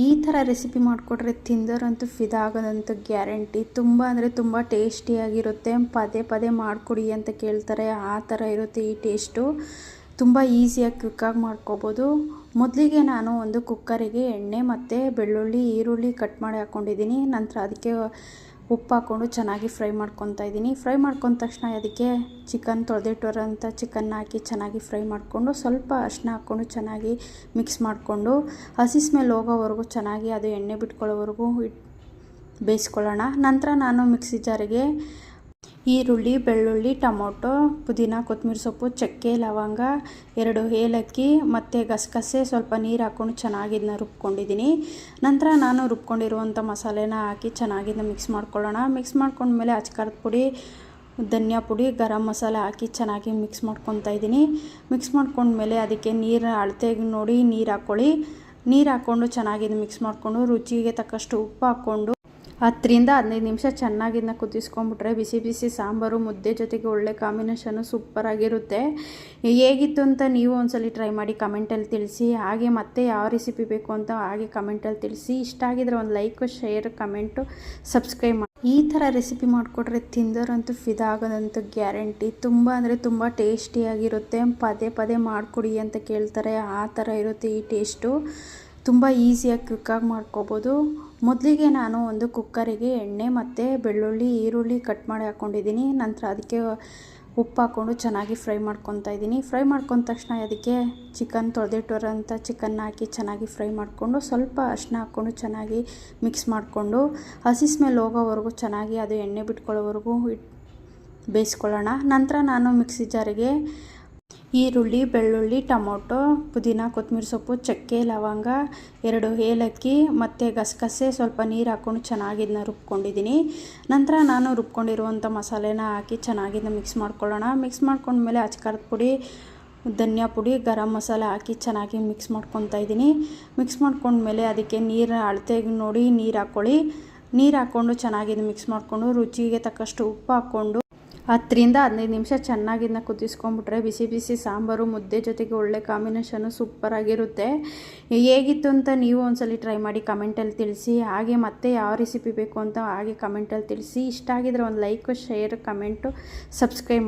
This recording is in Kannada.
ಈ ಥರ ರೆಸಿಪಿ ಮಾಡಿಕೊಟ್ರೆ ತಿಂದೋರಂತೂ ಫಿದಾ ಆಗೋದಂತೂ ಗ್ಯಾರಂಟಿ. ತುಂಬ ಅಂದರೆ ತುಂಬ ಟೇಸ್ಟಿಯಾಗಿರುತ್ತೆ. ಪದೇ ಪದೇ ಮಾಡಿಕೊಡಿ ಅಂತ ಕೇಳ್ತಾರೆ, ಆ ಥರ ಇರುತ್ತೆ ಈ ಟೇಸ್ಟು. ತುಂಬ ಈಸಿಯಾಗಿ ಕ್ವಿಕ್ಕಾಗಿ ಮಾಡ್ಕೋಬೋದು. ಮೊದಲಿಗೆ ನಾನು ಒಂದು ಕುಕ್ಕರಿಗೆ ಎಣ್ಣೆ ಮತ್ತು ಬೆಳ್ಳುಳ್ಳಿ ಈರುಳ್ಳಿ ಕಟ್ ಮಾಡಿ ಹಾಕ್ಕೊಂಡಿದ್ದೀನಿ. ನಂತರ ಅದಕ್ಕೆ ಉಪ್ಪು ಹಾಕ್ಕೊಂಡು ಚೆನ್ನಾಗಿ ಫ್ರೈ ಮಾಡ್ಕೊತಾ ಇದ್ದೀನಿ. ಫ್ರೈ ಮಾಡ್ಕೊಂಡ ತಕ್ಷಣ ಅದಕ್ಕೆ ಚಿಕನ್ ತೊಳೆದಿಟ್ಟಿರೋಂಥ ಚಿಕನ್ನ ಹಾಕಿ ಚೆನ್ನಾಗಿ ಫ್ರೈ ಮಾಡಿಕೊಂಡು ಸ್ವಲ್ಪ ಅರಿಶಿನ ಹಾಕ್ಕೊಂಡು ಚೆನ್ನಾಗಿ ಮಿಕ್ಸ್ ಮಾಡಿಕೊಂಡು ಹಸಿ ಸ್ಮೆಲ್ ಹೋಗೋವರೆಗೂ ಚೆನ್ನಾಗಿ ಅದು ಎಣ್ಣೆ ಬಿಟ್ಕೊಳ್ಳೋವರೆಗೂ ಬೇಯಿಸ್ಕೊಳ್ಳೋಣ. ನಂತರ ನಾನು ಮಿಕ್ಸಿ ಜಾರಿಗೆ ಈರುಳ್ಳಿ, ಬೆಳ್ಳುಳ್ಳಿ, ಟೊಮೊಟೊ, ಪುದೀನ, ಕೊತ್ತಂಬರಿ ಸೊಪ್ಪು, ಚಕ್ಕೆ, ಲವಂಗ, 2 ಏಲಕ್ಕಿ ಮತ್ತು ಗಸಗಸೆ, ಸ್ವಲ್ಪ ನೀರು ಹಾಕ್ಕೊಂಡು ಚೆನ್ನಾಗಿ ಇದನ್ನ ರುಬ್ಕೊಂಡಿದ್ದೀನಿ. ನಂತರ ನಾನು ರುಬ್ಕೊಂಡಿರುವಂಥ ಮಸಾಲೆನ ಹಾಕಿ ಚೆನ್ನಾಗಿ ಇದನ್ನ ಮಿಕ್ಸ್ ಮಾಡ್ಕೊಳ್ಳೋಣ. ಮಿಕ್ಸ್ ಮಾಡ್ಕೊಂಡ್ಮೇಲೆ ಅಚ್ಕಾರದ ಪುಡಿ, ಧನಿಯಾ ಪುಡಿ, ಗರಂ ಮಸಾಲೆ ಹಾಕಿ ಚೆನ್ನಾಗಿ ಮಿಕ್ಸ್ ಮಾಡ್ಕೊತಾ ಇದ್ದೀನಿ. ಮಿಕ್ಸ್ ಮಾಡ್ಕೊಂಡ್ಮೇಲೆ ಅದಕ್ಕೆ ನೀರು ಅಳತೆಗೆ ನೋಡಿ ನೀರು ಹಾಕ್ಕೊಳ್ಳಿ. ನೀರು ಹಾಕ್ಕೊಂಡು ಚೆನ್ನಾಗಿ ಇದನ್ನ ಮಿಕ್ಸ್ ಮಾಡಿಕೊಂಡು ರುಚಿಗೆ ತಕ್ಕಷ್ಟು ಉಪ್ಪು ಹಾಕ್ಕೊಂಡು 10ರಿಂದ 15 ನಿಮಿಷ ಚೆನ್ನಾಗಿ ಇದನ್ನ ಕುದಿಸ್ಕೊಂಡ್ಬಿಟ್ರೆ ಬಿಸಿ ಬಿಸಿ ಸಾಂಬಾರು ಮುದ್ದೆ ಜೊತೆಗೆ ಒಳ್ಳೆ ಕಾಂಬಿನೇಷನ್ನು ಸೂಪರಾಗಿರುತ್ತೆ. ಹೇಗಿತ್ತು ಅಂತ ನೀವು ಒಂದ್ಸಲ ಟ್ರೈ ಮಾಡಿ ಕಮೆಂಟಲ್ಲಿ ತಿಳಿಸಿ. ಹಾಗೆ ಮತ್ತೆ ಯಾವ ರೆಸಿಪಿ ಬೇಕು ಅಂತ ಹಾಗೆ ಕಮೆಂಟಲ್ಲಿ ತಿಳಿಸಿ. ಇಷ್ಟ ಆಗಿದ್ರೆ ಒಂದು ಲೈಕ್, ಶೇರ್, ಕಮೆಂಟು, ಸಬ್ಸ್ಕ್ರೈಬ್ ಮಾಡಿ. ಈ ಥರ ರೆಸಿಪಿ ಮಾಡಿಕೊಟ್ರೆ ತಿಂದೋರಂತೂ ಫಿದಾ ಆಗೋದಂತೂ ಗ್ಯಾರಂಟಿ. ತುಂಬ ಅಂದರೆ ತುಂಬ ಟೇಸ್ಟಿಯಾಗಿರುತ್ತೆ. ಪದೇ ಪದೇ ಮಾಡಿಕೊಡಿ ಅಂತ ಕೇಳ್ತಾರೆ, ಆ ಥರ ಇರುತ್ತೆ ಈ ಟೇಸ್ಟು. ತುಂಬ ಈಸಿಯಾಗಿ ಕ್ವಿಕ್ಕಾಗಿ ಮಾಡ್ಕೋಬೋದು. ಮೊದಲಿಗೆ ನಾನು ಒಂದು ಕುಕ್ಕರಿಗೆ ಎಣ್ಣೆ ಮತ್ತು ಬೆಳ್ಳುಳ್ಳಿ ಈರುಳ್ಳಿ ಕಟ್ ಮಾಡಿ ಹಾಕ್ಕೊಂಡಿದ್ದೀನಿ. ನಂತರ ಅದಕ್ಕೆ ಉಪ್ಪು ಹಾಕ್ಕೊಂಡು ಚೆನ್ನಾಗಿ ಫ್ರೈ ಮಾಡ್ಕೊತಾ ಇದ್ದೀನಿ. ಫ್ರೈ ಮಾಡ್ಕೊಂಡ ತಕ್ಷಣ ಅದಕ್ಕೆ ಚಿಕನ್ ತೊಳೆದಿಟ್ಟಿರೋಂಥ ಚಿಕನ್ನ ಹಾಕಿ ಚೆನ್ನಾಗಿ ಫ್ರೈ ಮಾಡಿಕೊಂಡು ಸ್ವಲ್ಪ ಅರಿಶಿನ ಹಾಕ್ಕೊಂಡು ಚೆನ್ನಾಗಿ ಮಿಕ್ಸ್ ಮಾಡಿಕೊಂಡು ಹಸಿ ಸ್ಮೆಲ್ ಹೋಗೋವರೆಗೂ ಚೆನ್ನಾಗಿ ಅದು ಎಣ್ಣೆ ಬಿಟ್ಕೊಳ್ಳೋವರೆಗೂ ಬೇಯಿಸ್ಕೊಳ್ಳೋಣ. ನಂತರ ನಾನು ಮಿಕ್ಸಿ ಜಾರಿಗೆ ಈರುಳ್ಳಿ, ಬೆಳ್ಳುಳ್ಳಿ, ಟೊಮೊಟೊ, ಪುದೀನ, ಕೊತ್ತಂಬರಿ ಸೊಪ್ಪು, ಚಕ್ಕೆ, ಲವಂಗ, 2 ಏಲಕ್ಕಿ ಮತ್ತು ಗಸಗಸೆ, ಸ್ವಲ್ಪ ನೀರು ಹಾಕ್ಕೊಂಡು ಚೆನ್ನಾಗಿ ಇದನ್ನ ರುಬ್ಕೊಂಡಿದ್ದೀನಿ. ನಂತರ ನಾನು ರುಬ್ಕೊಂಡಿರುವಂಥ ಮಸಾಲೆನ ಹಾಕಿ ಚೆನ್ನಾಗಿ ಇದನ್ನ ಮಿಕ್ಸ್ ಮಾಡ್ಕೊಳ್ಳೋಣ. ಮಿಕ್ಸ್ ಮಾಡ್ಕೊಂಡ್ಮೇಲೆ ಅಚ್ಕಾರದ ಪುಡಿ, ಧನಿಯಾ ಪುಡಿ, ಗರಂ ಮಸಾಲೆ ಹಾಕಿ ಚೆನ್ನಾಗಿ ಮಿಕ್ಸ್ ಮಾಡ್ಕೊತಾ ಇದ್ದೀನಿ. ಮಿಕ್ಸ್ ಮಾಡ್ಕೊಂಡ್ಮೇಲೆ ಅದಕ್ಕೆ ನೀರು ಅಳತೆಗೆ ನೋಡಿ ನೀರು ಹಾಕ್ಕೊಳ್ಳಿ. ನೀರು ಹಾಕ್ಕೊಂಡು ಚೆನ್ನಾಗಿ ಇದನ್ನ ಮಿಕ್ಸ್ ಮಾಡಿಕೊಂಡು ರುಚಿಗೆ ತಕ್ಕಷ್ಟು ಉಪ್ಪು ಹಾಕ್ಕೊಂಡು 10ರಿಂದ 15 ನಿಮಿಷ ಚೆನ್ನಾಗಿ ಇದನ್ನ ಕುದಿಸ್ಕೊಂಡ್ಬಿಟ್ರೆ ಬಿಸಿ ಬಿಸಿ ಸಾಂಬಾರು ಮುದ್ದೆ ಜೊತೆಗೆ ಒಳ್ಳೆ ಕಾಂಬಿನೇಷನ್ನು ಸೂಪರಾಗಿರುತ್ತೆ. ಹೇಗಿತ್ತು ಅಂತ ನೀವು ಒಂದ್ಸಲ ಟ್ರೈ ಮಾಡಿ ಕಮೆಂಟಲ್ಲಿ ತಿಳಿಸಿ. ಹಾಗೆ ಮತ್ತೆ ಯಾವ ರೆಸಿಪಿ ಬೇಕು ಅಂತ ಹಾಗೆ ಕಮೆಂಟಲ್ಲಿ ತಿಳಿಸಿ. ಇಷ್ಟ ಆಗಿದ್ರೆ ಒಂದು ಲೈಕ್, ಶೇರ್, ಕಮೆಂಟು, ಸಬ್ಸ್ಕ್ರೈಬ್ ಮಾಡಿ.